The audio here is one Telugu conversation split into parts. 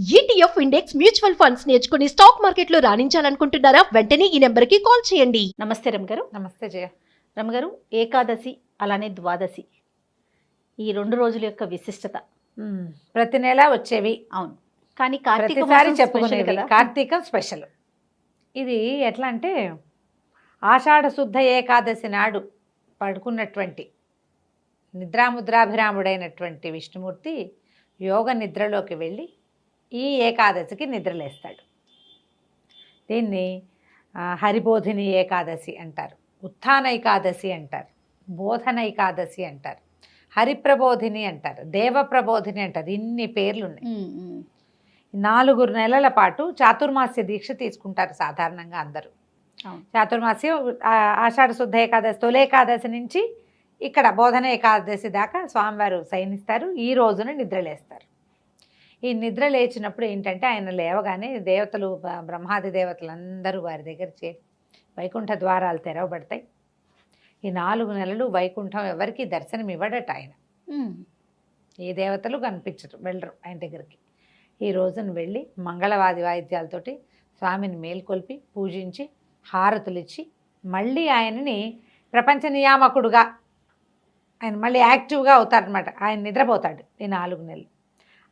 ETF ఇండెక్స్ మ్యూచువల్ ఫండ్స్ నేర్చుకుని స్టాక్ మార్కెట్లో రాణించాలనుకుంటున్నారా? వెంటనే ఈ నెంబర్కి కాల్ చేయండి. నమస్తే రమగారు. నమస్తే జయ. రమగారు, ఏకాదశి అలానే ద్వాదశి ఈ 2 రోజుల యొక్క విశిష్టత ప్రతి నెల వచ్చేవి. అవును, కానీ కార్తీక ప్రతిసారి మాసం చెప్పుకునేది స్పెషల్ కదా. కార్తీకం స్పెషల్. ఇది ఎట్లా అంటే ఆషాఢ శుద్ధ ఏకాదశి నాడు పడుకున్నటువంటి నిద్రాముద్రాభిరాముడైనటువంటి విష్ణుమూర్తి యోగ నిద్రలోకి వెళ్ళి ఈ ఏకాదశికి నిద్రలేస్తాడు. దీన్ని హరిబోధిని ఏకాదశి అంటారు, ఉత్థాన ఏకాదశి అంటారు, బోధన ఏకాదశి అంటారు, హరిప్రబోధిని అంటారు, దేవప్రబోధిని అంటారు. ఇన్ని పేర్లు ఉన్నాయి. 4 నెలల పాటు చాతుర్మాస్య దీక్ష తీసుకుంటారు సాధారణంగా అందరూ. చాతుర్మాస్యం ఆషాఢ శుద్ధ ఏకాదశి తొలి ఏకాదశి నుంచి ఇక్కడ బోధన ఏకాదశి దాకా స్వామివారు శయనిస్తారు. ఈ రోజున నిద్రలేస్తారు. ఈ నిద్ర లేచినప్పుడు ఏంటంటే ఆయన లేవగానే దేవతలు, బ్రహ్మాది దేవతలందరూ వారి దగ్గర చేరి వైకుంఠ ద్వారాలు తెరవబడతాయి. ఈ 4 నెలలు వైకుంఠం ఎవరికి దర్శనం ఇవ్వడట ఆయన. ఏ దేవతలు కనిపించరు, వెళ్ళరు ఆయన దగ్గరికి. ఈ రోజున వెళ్ళి మంగళవాది వాయిద్యాలతోటి స్వామిని మేల్కొల్పి పూజించి హారతులు ఇచ్చి మళ్ళీ ఆయనని ప్రపంచ నియామకుడుగా ఆయన మళ్ళీ యాక్టివ్గా అవుతారనమాట. ఆయన నిద్రపోతాడు ఈ 4 నెలలు.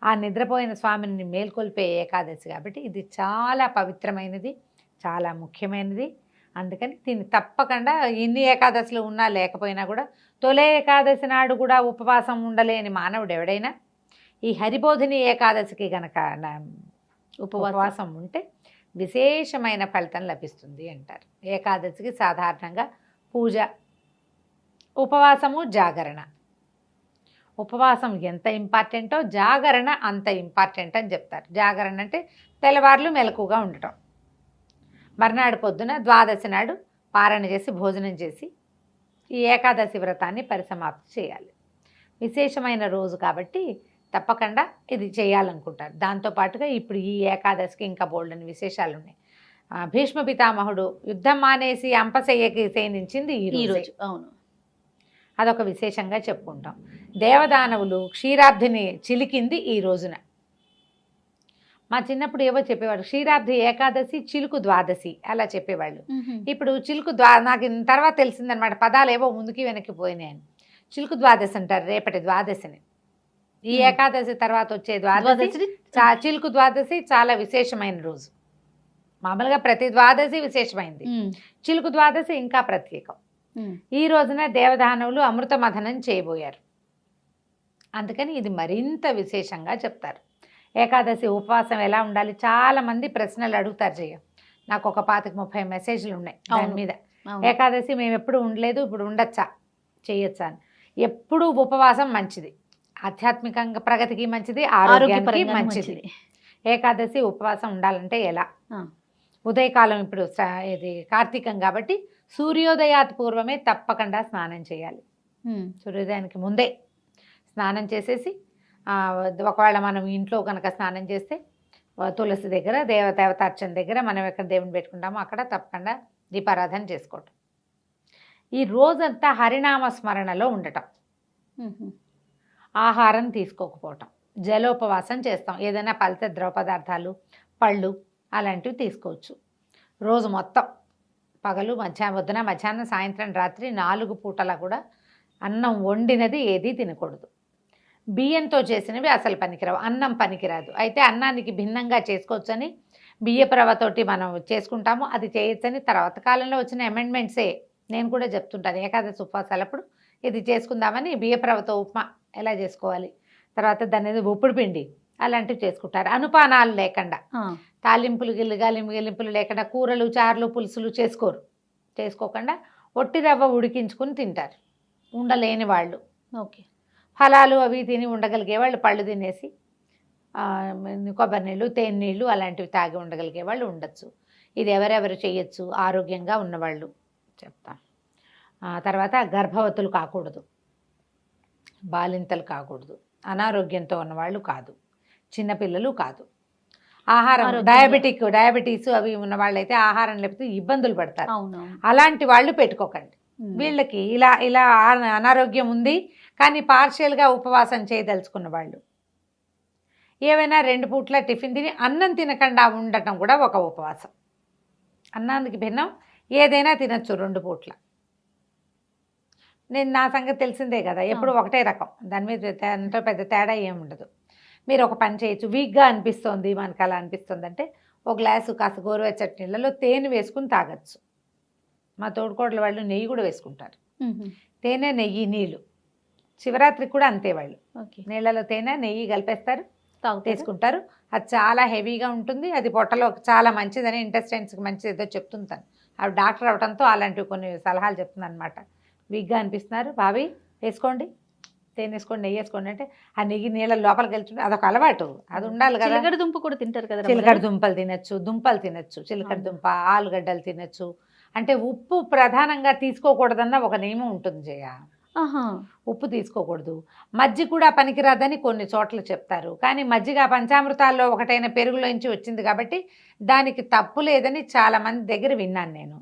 ఆ నిద్రపోయిన స్వామిని మేల్కొల్పే ఏకాదశి కాబట్టి ఇది చాలా పవిత్రమైనది, చాలా ముఖ్యమైనది. అందుకని దీన్ని తప్పకుండా ఇన్ని ఏకాదశులు ఉన్నా లేకపోయినా కూడా తొలి ఏకాదశి నాడు కూడా ఉపవాసం ఉండలేని మానవుడు ఎవడైనా ఈ హరిబోధిని ఏకాదశికి గనక ఉపవాసం ఉంటే విశేషమైన ఫలితం లభిస్తుంది అంటారు. ఏకాదశికి సాధారణంగా పూజ, ఉపవాసము, జాగరణ. ఉపవాసం ఎంత ఇంపార్టెంటో జాగరణ అంత ఇంపార్టెంట్ అని చెప్తారు. జాగరణ అంటే తెల్లవార్లు మెలకుగా ఉండటం, మర్నాడు పొద్దున ద్వాదశి నాడు పారణ చేసి భోజనం చేసి ఈ ఏకాదశి వ్రతాన్ని పరిసమాప్తి చేయాలి. విశేషమైన రోజు కాబట్టి తప్పకుండా ఇది చేయాలనుకుంటారు. దాంతోపాటుగా ఇప్పుడు ఈ ఏకాదశికి ఇంకా బోల్డని విశేషాలు ఉన్నాయి. భీష్మ పితామహుడు యుద్ధం మానేసి అంపశయ్యకి శయనించింది ఈ రోజు. అవును, అదొక విశేషంగా చెప్పుకుంటాం. దేవదానవులు క్షీరాబ్ధిని చిలికింది ఈ రోజున. మా చిన్నప్పుడు ఏవో చెప్పేవాడు, క్షీరాబ్ధి ఏకాదశి, చిలుకు ద్వాదశి అలా చెప్పేవాళ్ళు. ఇప్పుడు చిలుకు నాకు తర్వాత తెలిసిందనమాట, పదాలు ఏవో ముందుకి వెనక్కి పోయినాయని. చిలుకు ద్వాదశి అంటారు రేపటి ద్వాదశిని. ఈ ఏకాదశి తర్వాత వచ్చే ద్వాదశి చిలుకు ద్వాదశి చాలా విశేషమైన రోజు. మామూలుగా ప్రతి ద్వాదశి విశేషమైంది, చిలుకు ద్వాదశి ఇంకా ప్రత్యేకం. ఈ రోజున దేవదానవులు అమృత మథనం చేయబోయారు. అందుకని ఇది మరింత విశేషంగా చెప్తారు. ఏకాదశి ఉపవాసం ఎలా ఉండాలి, చాలామంది ప్రశ్నలు అడుగుతారు. నాకు ఒక 25-30 మెసేజ్లు ఉన్నాయి దాని మీద. ఏకాదశి మేము ఎప్పుడు ఉండలేదు, ఇప్పుడు ఉండొచ్చా, చేయొచ్చా అని. ఎప్పుడు ఉపవాసం మంచిది, ఆధ్యాత్మికంగా ప్రగతికి మంచిది, ఆరోగ్యానికి మంచిది. ఏకాదశి ఉపవాసం ఉండాలంటే ఎలా? ఉదయకాలం, ఇప్పుడు ఇది కార్తీకం కాబట్టి సూర్యోదయాత్ పూర్వమే తప్పకుండా స్నానం చేయాలి. సూర్యోదయానికి ముందే స్నానం చేసేసి, ఒకవేళ మనం ఇంట్లో కనుక స్నానం చేస్తే తులసి దగ్గర, దేవతార్చన దగ్గర మనం ఎక్కడ దేవుని పెట్టుకుంటామో అక్కడ తప్పకుండా దీపారాధన చేసుకోవటం. ఈ రోజంతా హరినామ స్మరణలో ఉండటం, ఆహారం తీసుకోకపోవటం, జలోపవాసం చేస్తాం. ఏదైనా పలచ ద్రవ పదార్థాలు, పళ్ళు అలాంటివి తీసుకోవచ్చు. రోజు మొత్తం పగలు, పొద్దున, మధ్యాహ్నం, సాయంత్రం, రాత్రి 4 పూటలా కూడా అన్నం వండినది ఏది తినకూడదు. బియ్యంతో చేసినవి అసలు పనికిరావు, అన్నం పనికిరాదు. అయితే అన్నానికి భిన్నంగా చేసుకోవచ్చని బియ్యపు రవ్వతోటి మనం చేసుకుంటాము, అది చేయొచ్చని తర్వాత కాలంలో వచ్చిన అమెండ్మెంట్సే నేను కూడా చెప్తుంటాను. ఏకాదశి ఉపవాసాలప్పుడు ఇది చేసుకుందామని బియ్యపు రవ్వతో ఉప్మా ఎలా చేసుకోవాలి, తర్వాత దాని ఉప్పుడు పిండి అలాంటివి చేసుకుంటారు. అనుపానాలు లేకుండా, తాలింపులు గిలింపులు లేకుండా, కూరలు, చారులు, పులుసులు చేసుకోకుండా ఒట్టి రవ్వ ఉడికించుకుని తింటారు ఉండలేని వాళ్ళు. ఓకే, ఫలాలు అవి తిని ఉండగలిగే వాళ్ళు పళ్ళు తినేసి కొబ్బరి నీళ్ళు, తేనె నీళ్ళు అలాంటివి తాగి ఉండగలిగే వాళ్ళు ఉండొచ్చు. ఇది ఎవరెవరు చేయొచ్చు? ఆరోగ్యంగా ఉన్నవాళ్ళు చెప్తాం. తర్వాత గర్భవతులు కాకూడదు, బాలింతలు కాకూడదు, అనారోగ్యంతో ఉన్నవాళ్ళు కాదు, చిన్నపిల్లలు కాదు. ఆహారం డయాబెటీస్ అవి ఉన్న వాళ్ళైతే ఆహారం లేకపోతే ఇబ్బందులు పడతారు. అలాంటి వాళ్ళు పెట్టుకోకండి. వీళ్ళకి ఇలా అనారోగ్యం ఉంది కానీ పార్షియల్గా ఉపవాసం చేయదలుచుకున్న వాళ్ళు, ఏవైనా 2 పూట్ల టిఫిన్ తిని అన్నం తినకుండా ఉండటం కూడా ఒక ఉపవాసం. అన్నానికి భిన్నం ఏదైనా తినచ్చు 2 పూట్ల. నా సంగతి తెలిసిందే కదా, ఎప్పుడు ఒకటే రకం, దాని మీద దాంట్లో పెద్ద తేడా ఏముండదు. మీరు ఒక పని చేయొచ్చు, వీక్గా అనిపిస్తోంది మనకు, అలా అనిపిస్తుంది అంటే ఒక గ్లాసు కాస్త గోరువెచ్చటి నీళ్ళలో తేనె వేసుకుని తాగొచ్చు. మా తోడుకోడలు వాళ్ళు నెయ్యి కూడా వేసుకుంటారు. తేనె, నెయ్యి, నీళ్ళు. శివరాత్రికి కూడా అంతే, వాళ్ళు నీళ్ళలో తేనె, నెయ్యి కలిపేస్తారు, తీసుకుంటారు. అది చాలా హెవీగా ఉంటుంది, అది పొట్టలో చాలా మంచిదని, ఇంటెస్టైన్స్కి మంచిది ఏదో చెప్తుంటాను. అవి డాక్టర్ అవడంతో అలాంటివి కొన్ని సలహాలు చెప్తుంది అనమాట. వీక్గా అనిపిస్తున్నారు, బావి వేసుకోండి, తేనె వేసుకోండి, నెయ్యి వేసుకోండి అంటే ఆ నెయ్యి నీళ్ళ లోపలికి వెళ్తుంది. అదొక అలవాటు, అది ఉండాలి కదా. చిలకడ దుంప కూడా తింటారు కదా, చిలకడ దుంపలు తినచ్చు, దుంపలు తినచ్చు, చిలకడ దుంప, ఆలుగడ్డలు తినచ్చు. అంటే ఉప్పు ప్రధానంగా తీసుకోకూడదన్న ఒక నియమం ఉంటుంది జయ. ఉప్పు తీసుకోకూడదు. మజ్జిగ కూడా పనికిరాదని కొన్ని చోట్ల చెప్తారు, కానీ మజ్జిగ పంచామృతాల్లో ఒకటైన పెరుగులోంచి వచ్చింది కాబట్టి దానికి తప్పు లేదని చాలా మంది దగ్గర విన్నాను నేను.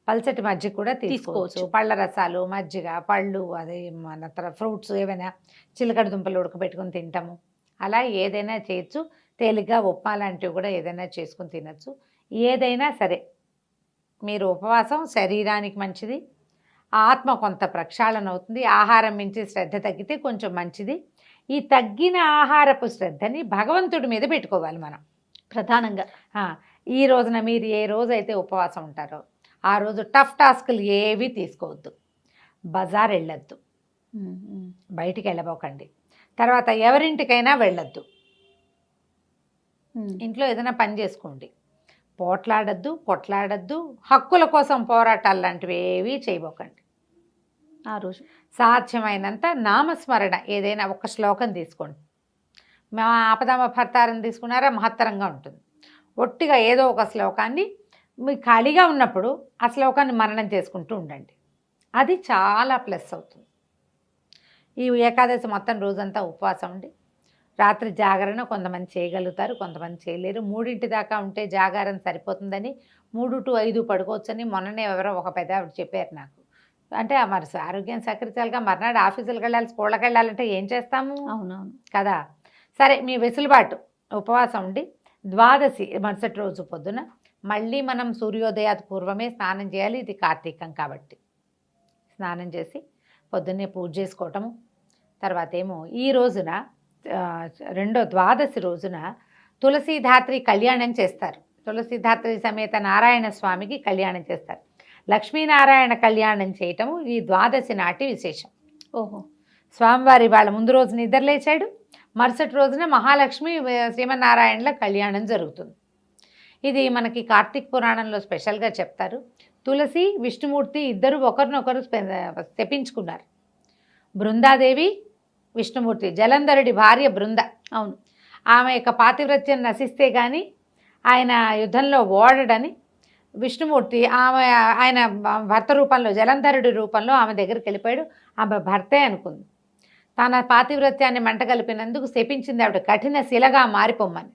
పల్చటి మజ్జిగ కూడా తీసుకోవచ్చు. పళ్ళ రసాలు, మజ్జిగ, పళ్ళు, అదే మన ఫ్రూట్స్ ఏవైనా, చిలకడ దుంపలు ఉడకబెట్టుకుని తింటాము, అలా ఏదైనా చేయొచ్చు. తేలిగ్గా ఉప్మా లాంటివి కూడా ఏదైనా చేసుకుని తినచ్చు. ఏదైనా సరే మీరు ఉపవాసం శరీరానికి మంచిది, ఆత్మ కొంత ప్రక్షాళన అవుతుంది. ఆహారం మించి శ్రద్ధ తగ్గితే కొంచెం మంచిది. ఈ తగ్గిన ఆహారపు శ్రద్ధని భగవంతుడి మీద పెట్టుకోవాలి మనం ప్రధానంగా. ఈ రోజున మీరు ఏ రోజైతే ఉపవాసం ఉంటారో ఆ రోజు టఫ్ టాస్కులు ఏవి తీసుకోవద్దు, బజార్ వెళ్ళొద్దు, బయటికి వెళ్ళబోకండి, తర్వాత ఎవరింటికైనా వెళ్ళొద్దు, ఇంట్లో ఏదైనా పని చేసుకోండి, పోట్లాడద్దు, కొట్లాడద్దు, హక్కుల కోసం పోరాటాలు లాంటివి ఏవి చేయబోకండి. ఆ రోజు సాధ్యమైనంత నామస్మరణ, ఏదైనా ఒక శ్లోకం తీసుకోండి. మా ఆపదామ భర్తారం తీసుకున్నారా, మహత్తరంగా ఉంటుంది. ఒట్టిగా ఏదో ఒక శ్లోకాన్ని మీకు ఖాళీగా ఉన్నప్పుడు ఆ శ్లోకాన్ని మననం చేసుకుంటూ ఉండండి, అది చాలా ప్లస్ అవుతుంది. ఈ ఏకాదశి మొత్తం రోజంతా ఉపవాసం ఉండి రాత్రి జాగరణ కొంతమంది చేయగలుగుతారు, కొంతమంది చేయలేరు. 3 దాకా ఉంటే జాగారం సరిపోతుందని 3 to 5 పడుకోవచ్చని మొన్ననే ఎవరో ఒక పెద్ద ఆవిడ చెప్పారు నాకు. అంటే మరి ఆరోగ్యం సహకరించాలిగా, మర్నాడు ఆఫీసులకు వెళ్ళాలి, స్కూళ్ళకి వెళ్ళాలంటే ఏం చేస్తాము? అవునవును కదా. సరే, మీ వెసులుబాటు. ఉపవాసం ఉండి ద్వాదశి మరుసటి రోజు పొద్దున మళ్ళీ మనం సూర్యోదయాది పూర్వమే స్నానం చేయాలి. ఇది కార్తీకం కాబట్టి స్నానం చేసి పొద్దున్నే పూజ చేసుకోవటము. తర్వాత ఏమో ఈ రోజున రెండో ద్వాదశి రోజున తులసీధాత్రి కళ్యాణం చేస్తారు. తులసీధాత్రి సమేత నారాయణ స్వామికి కళ్యాణం చేస్తారు. లక్ష్మీనారాయణ కళ్యాణం చేయటము ఈ ద్వాదశి నాటి విశేషం. ఓహో, స్వామివారి వాళ్ళ ముందు రోజు నిద్రలేచాడు, మరుసటి రోజున మహాలక్ష్మి శ్రీమన్నారాయణల కళ్యాణం జరుగుతుంది. ఇది మనకి కార్తీక పురాణంలో స్పెషల్గా చెప్తారు. తులసి, విష్ణుమూర్తి ఇద్దరు ఒకరినొకరు తెప్పించుకున్నారు. బృందాదేవి, విష్ణుమూర్తి, జలంధరుడి భార్య బృంద. అవును, ఆమె యొక్క పాతివ్రత్యం నశిస్తే కానీ ఆయన యుద్ధంలో ఓడడని విష్ణుమూర్తి ఆయన భర్త రూపంలో, జలంధరుడి రూపంలో ఆమె దగ్గరికి వెళ్ళిపోయాడు. ఆమె భర్తే అనుకుంది. తన పాతివ్రత్యాన్ని మంటగలిపినందుకు శపించింది ఆవిడ, కఠిన శిలగా మారిపోమ్మని.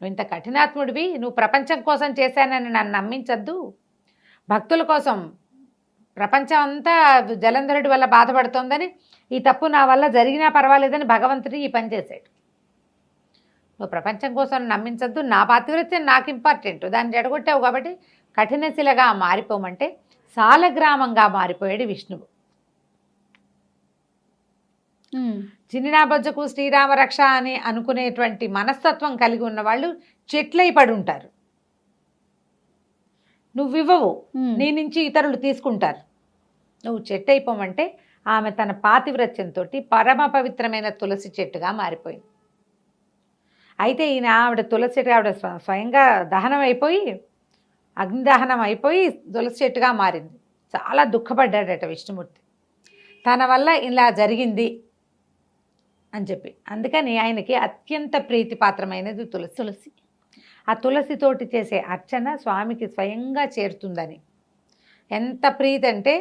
నువ్వు ఇంత కఠినాత్ముడివి, నువ్వు ప్రపంచం కోసం చేశానని నన్ను నమ్మించద్దు, భక్తుల కోసం. ప్రపంచం అంతా జలంధరుడి వల్ల బాధపడుతోందని, ఈ తప్పు నా వల్ల జరిగినా పర్వాలేదని భగవంతుడు ఈ పని చేశాడు. నువ్వు ప్రపంచం కోసం నమ్మించద్దు, నా పాతివ్రత్యం నాకు ఇంపార్టెంట్, దాన్ని జడగొట్టావు కాబట్టి కఠినశిలగా మారిపోమంటే సాలగ్రామంగా మారిపోయాడు విష్ణువు. చిన్నినాబొజ్జకు శ్రీరామ రక్ష అని అనుకునేటువంటి మనస్తత్వం కలిగి ఉన్న వాళ్ళు చెట్లై పడి ఉంటారు. నువ్వివ్వవు, నీ నుంచి ఇతరులు తీసుకుంటారు. నువ్వు చెట్టు అయిపోమంటే ఆమె తన పాతివ్రత్యంతో పరమ పవిత్రమైన తులసి చెట్టుగా మారిపోయింది. అయితే ఆవిడ తులసి చెట్టు, ఆవిడ స్వయంగా దహనం అయిపోయి, అగ్నిదహనం అయిపోయి తులసి చెట్టుగా మారింది. చాలా దుఃఖపడ్డాడట విష్ణుమూర్తి, తన వల్ల ఇలా జరిగింది అని చెప్పి. అందుకని ఆయనకి అత్యంత ప్రీతిపాత్రమైనది తులసి. ఆ తులసితోటి చేసే అర్చన స్వామికి స్వయంగా చేరుతుందని. ఎంత ప్రీతి అంటే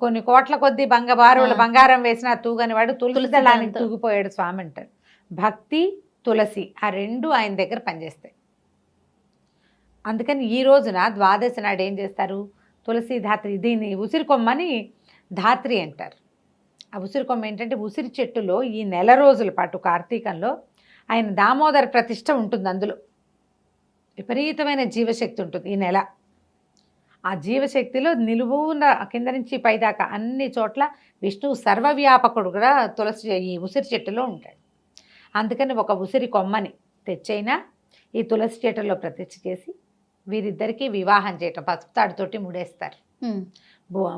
కొన్ని కోట్ల కొద్దీ బంగారం వేసినా తూగని వాడు తులసి దళానికి తూగిపోయాడు స్వామి అంటారు. భక్తి, తులసి ఆ రెండు ఆయన దగ్గర పనిచేస్తాయి. అందుకని ఈ రోజున ద్వాదశి నాడు ఏం చేస్తారు, తులసి ధాత్రి, దీన్ని ఉసిరి కొమ్మని ధాత్రి అంటారు. ఆ ఉసిరి కొమ్మ ఏంటంటే ఉసిరి చెట్టులో ఈ నెల రోజుల పాటు కార్తీకంలో ఆయన దామోదర ప్రతిష్ట ఉంటుంది అందులో. విపరీతమైన జీవశక్తి ఉంటుంది ఈ నెల. ఆ జీవశక్తిలో నిలువున కింద నుంచి పైదాకా అన్ని చోట్ల విష్ణువు సర్వవ్యాపకుడు కూడా తులసి ఈ ఉసిరి చెట్టులో ఉంటాడు. అందుకని ఒక ఉసిరి కొమ్మని తెచ్చైనా ఈ తులసి చెట్టులో ప్రతిష్ఠ చేసి వీరిద్దరికీ వివాహం చేయటం, పసుపు తాడుతోటి ముడేస్తారు,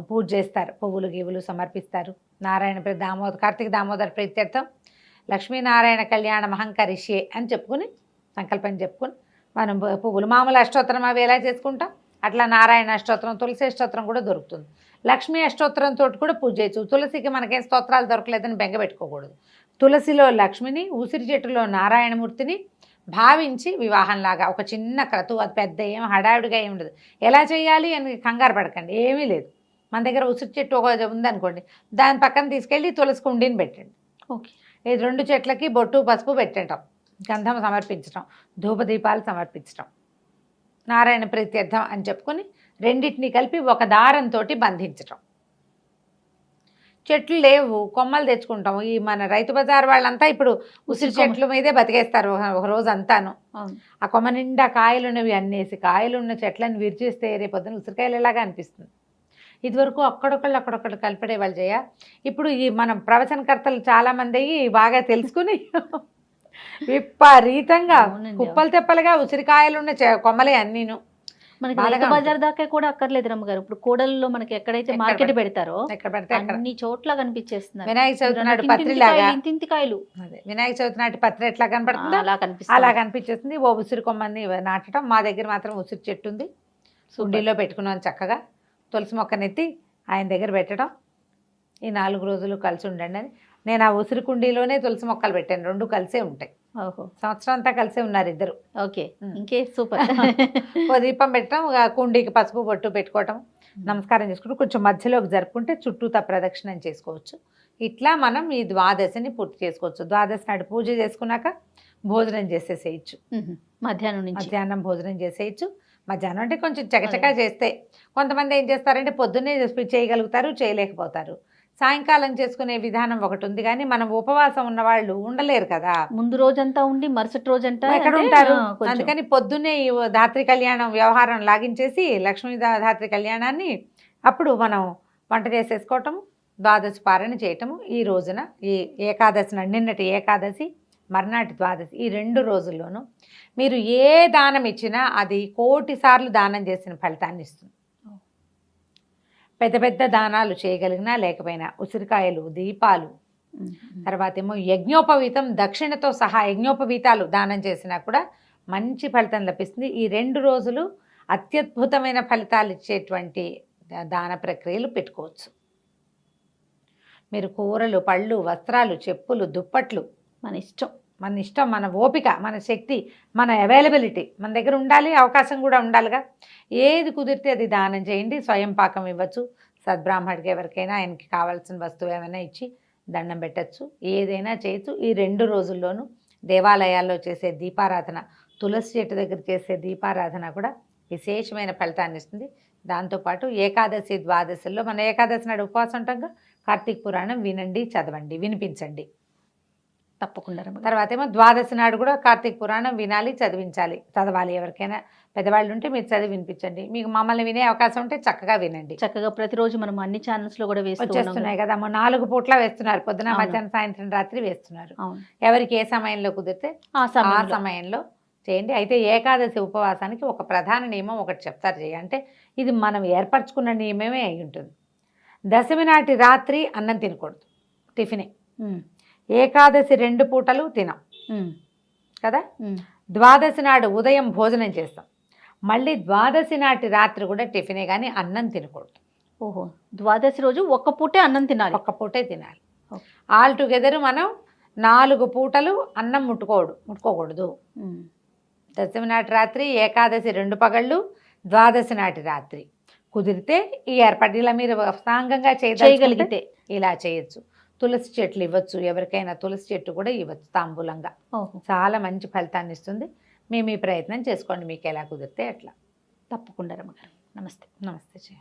పూజ చేస్తారు, పువ్వులు గీవులు సమర్పిస్తారు. నారాయణ కార్తీక దామోదర ప్రీత్యర్థం లక్ష్మీనారాయణ కళ్యాణ మహంకరిష్యే అని చెప్పుకుని సంకల్పం చెప్పుకుని మనం పువ్వులు మామూలు అష్టోత్తరం అవి ఎలా చేసుకుంటాం అట్లా నారాయణ అష్టోత్తరం, తులసి అష్టోత్తరం కూడా దొరుకుతుంది. లక్ష్మీ అష్టోత్తరంతో కూడా పూజ చేయొచ్చు. తులసికి మనకేం స్తోత్రాలు దొరకలేదని బెంగ పెట్టుకోకూడదు. తులసిలో లక్ష్మిని, ఉసిరి చెట్టులో నారాయణమూర్తిని భావించి వివాహంలాగా ఒక చిన్న క్రతువు, అది పెద్ద ఏం హడావిడిగా ఏమి ఉండదు. ఎలా చేయాలి అని కంగారు పడకండి, ఏమీ లేదు. మన దగ్గర ఉసిరి చెట్టు ఒక ఉందనుకోండి, దాని పక్కన తీసుకెళ్ళి తులసి కుండీని పెట్టండి. ఓకే. ఈ 2 చెట్లకి బొట్టు పసుపు పెట్టడం, గంధం సమర్పించడం, ధూపదీపాలు సమర్పించడం, నారాయణ ప్రీత్యర్థం అని చెప్పుకొని రెండింటిని కలిపి ఒక దారంతో బంధించటం. చెట్లు లేవు, కొమ్మలు తెచ్చుకుంటాం. ఈ మన రైతు బజార్ వాళ్ళంతా ఇప్పుడు ఉసిరి చెట్ల మీదే బతికేస్తారు ఒక రోజు అంతాను. ఆ కొమ్మ నిండా కాయలున్నవి అన్నేసి కాయలున్న చెట్లను విరిచేస్తే రేపొద్దున ఉసిరికాయలు ఎలాగా అనిపిస్తుంది. ఇదివరకు అక్కడొక్కళ్ళు కలిపడే వాళ్ళు చేయ. ఇప్పుడు ఈ మనం ప్రవచనకర్తలు చాలామంది బాగా తెలుసుకుని విపరీతంగా కుప్పలు తెప్పలుగా ఉసిరికాయలున్న కొమ్మలే అన్నీను. మనకి రైతు బజార్ దాకా కూడా అక్కర్లేదు రమ్మగారు. ఇప్పుడు కోడల్లో మనకి ఎక్కడైతే మార్కెట్ పెడతారో ఎక్కడ పడితే అన్ని చోట్ల కనిపించేస్తున్నారు. వినాయక చవితి నాటి పత్రిలాగా, ఇంతింతి కాయలు. అదే వినాయక చవితి నాటి పత్రి ఎట్లా కనపడుతుందో అలా కనిపించేస్తుంది. ఓ ఉసిరి కొమ్మని నాటడం. మా దగ్గర మాత్రం ఉసిరి చెట్టు ఉంది, సుండీలో పెట్టుకున్నాను చక్కగా. తులసి మొక్కనెత్తి ఆయన దగ్గర పెట్టడం, ఈ 4 రోజులు కలిసి ఉండండి అని. నేను ఆ ఉసిరి కుండీలోనే తులసి మొక్కలు పెట్టాను, 2 కలిసే ఉంటాయి. ఓహో, సంవత్సరం అంతా కలిసే ఉన్నారు ఇద్దరు. ఓకే, ఇంకే సూపర్. ఓ దీపం పెట్టడం, కుండీకి పసుపు బొట్టు పెట్టుకోవటం, నమస్కారం చేసుకుంటూ కొంచెం మధ్యలోకి జరుపుకుంటే చుట్టూతా ప్రదక్షిణం చేసుకోవచ్చు. ఇట్లా మనం ఈ ద్వాదశిని పూర్తి చేసుకోవచ్చు. ద్వాదశి నాడు పూజ చేసుకున్నాక భోజనం చేసేసేయచ్చు. మధ్యాహ్నం భోజనం చేసేయచ్చు. మధ్యాహ్నం అంటే కొంచెం చకచకా చేస్తే. కొంతమంది ఏం చేస్తారంటే పొద్దున్నే చేయగలుగుతారు, చేయలేకపోతారు. సాయంకాలం చేసుకునే విధానం ఒకటి ఉంది, కానీ మనం ఉపవాసం ఉన్న వాళ్ళు ఉండలేరు కదా. ముందు రోజంతా ఉండి మరుసటి రోజంతా ఎక్కడ ఉంటారు. అందుకని పొద్దున్నే ఈ ధాత్రి కళ్యాణం వ్యవహారం లాగించేసి లక్ష్మీ ధాత్రి కళ్యాణాన్ని అప్పుడు మనం వంట చేసేసుకోవటం, ద్వాదశి పారణ చేయటము. ఈ రోజున ఈ ఏకాదశి నిన్నటి ఏకాదశి, మర్నాటి ద్వాదశి, ఈ 2 రోజుల్లోనూ మీరు ఏ దానం ఇచ్చినా అది 1,000,000 సార్లు దానం చేసిన ఫలితాన్ని ఇస్తుంది. పెద్ద పెద్ద దానాలు చేయగలిగినా లేకపోయినా ఉసిరికాయలు, దీపాలు, తర్వాత ఏమో యజ్ఞోపవీతం, దక్షిణతో సహా యజ్ఞోపవీతాలు దానం చేసినా కూడా మంచి ఫలితం లభిస్తుంది. ఈ 2 రోజులు అత్యద్భుతమైన ఫలితాలు ఇచ్చేటువంటి దాన ప్రక్రియలు పెట్టుకోవచ్చు. మీరు కూరలు, పళ్ళు, వస్త్రాలు, చెప్పులు, దుప్పట్లు మన ఇష్టం, మన ఓపిక, మన శక్తి, మన అవైలబిలిటీ మన దగ్గర ఉండాలి. అవకాశం కూడా ఉండాలిగా. ఏది కుదిరితే అది దానం చేయండి. స్వయం పాకం ఇవ్వచ్చు. సద్బ్రాహ్మడికి ఎవరికైనా ఆయనకి కావాల్సిన వస్తువు ఏమైనా ఇచ్చి దండం పెట్టచ్చు. ఏదైనా చేయొచ్చు. ఈ 2 రోజుల్లోనూ దేవాలయాల్లో చేసే దీపారాధన, తులసి చెట్టు దగ్గర చేసే దీపారాధన కూడా విశేషమైన ఫలితాన్ని ఇస్తుంది. దాంతోపాటు ఏకాదశి, ద్వాదశిలో మన ఏకాదశి నాడు ఉపవాసం ఉంటాం. కార్తీక పురాణం వినండి, చదవండి, వినిపించండి తప్పకుండా. తర్వాత ఏమో ద్వాదశి నాడు కూడా కార్తీక పురాణం వినాలి, చదవాలి. ఎవరికైనా పెద్దవాళ్ళు ఉంటే మీరు చదివి వినిపించండి. మీకు మమ్మల్ని వినే అవకాశం ఉంటే చక్కగా వినండి. చక్కగా ప్రతిరోజు మనం అన్ని ఛానల్స్ లో కూడా వచ్చేస్తున్నాయి కదా. 4 పూట్ల వేస్తున్నారు, పొద్దున, మధ్యాహ్నం, సాయంత్రం, రాత్రి వేస్తున్నారు. ఎవరికి ఏ సమయంలో కుదిరితే ఆ సమయంలో చేయండి. అయితే ఏకాదశి ఉపవాసానికి ఒక ప్రధాన నియమం ఒకటి చెప్తారు చేయ, అంటే ఇది మనం ఏర్పరచుకున్న నియమమే అయి ఉంటుంది. దశమి నాటి రాత్రి అన్నం తినకూడదు, టిఫినే. ఏకాదశి 2 పూటలు తినం కదా. ద్వాదశి నాడు ఉదయం భోజనం చేస్తాం. మళ్ళీ ద్వాదశి నాటి రాత్రి కూడా టిఫినే, కానీ అన్నం తినకూడదు. ఓహో, ద్వాదశి రోజు ఒక్క పూటే అన్నం తినాలి, ఒక్క పూటే తినాలి. ఆల్ టుగెదర్ మనం 4 పూటలు అన్నం ముట్టుకోకూడదు. దశమి నాటి రాత్రి, ఏకాదశి 2 పగళ్ళు, ద్వాదశి నాటి రాత్రి కుదిరితే ఈ ఏర్పాటు ఇలా మీరు సాంగంగా చేయగలిగితే ఇలా చేయొచ్చు. తులసి చెట్లు ఇవ్వచ్చు, ఎవరికైనా తులసి చెట్టు కూడా ఇవ్వచ్చు తాంబూలంగా. చాలా మంచి ఫలితాన్ని ఇస్తుంది. మేము ఈ ప్రయత్నం చేసుకోండి, మీకు ఎలా కుదిరితే అట్లా. తప్పకుండా రమ్మగారు. నమస్తే. నమస్తే.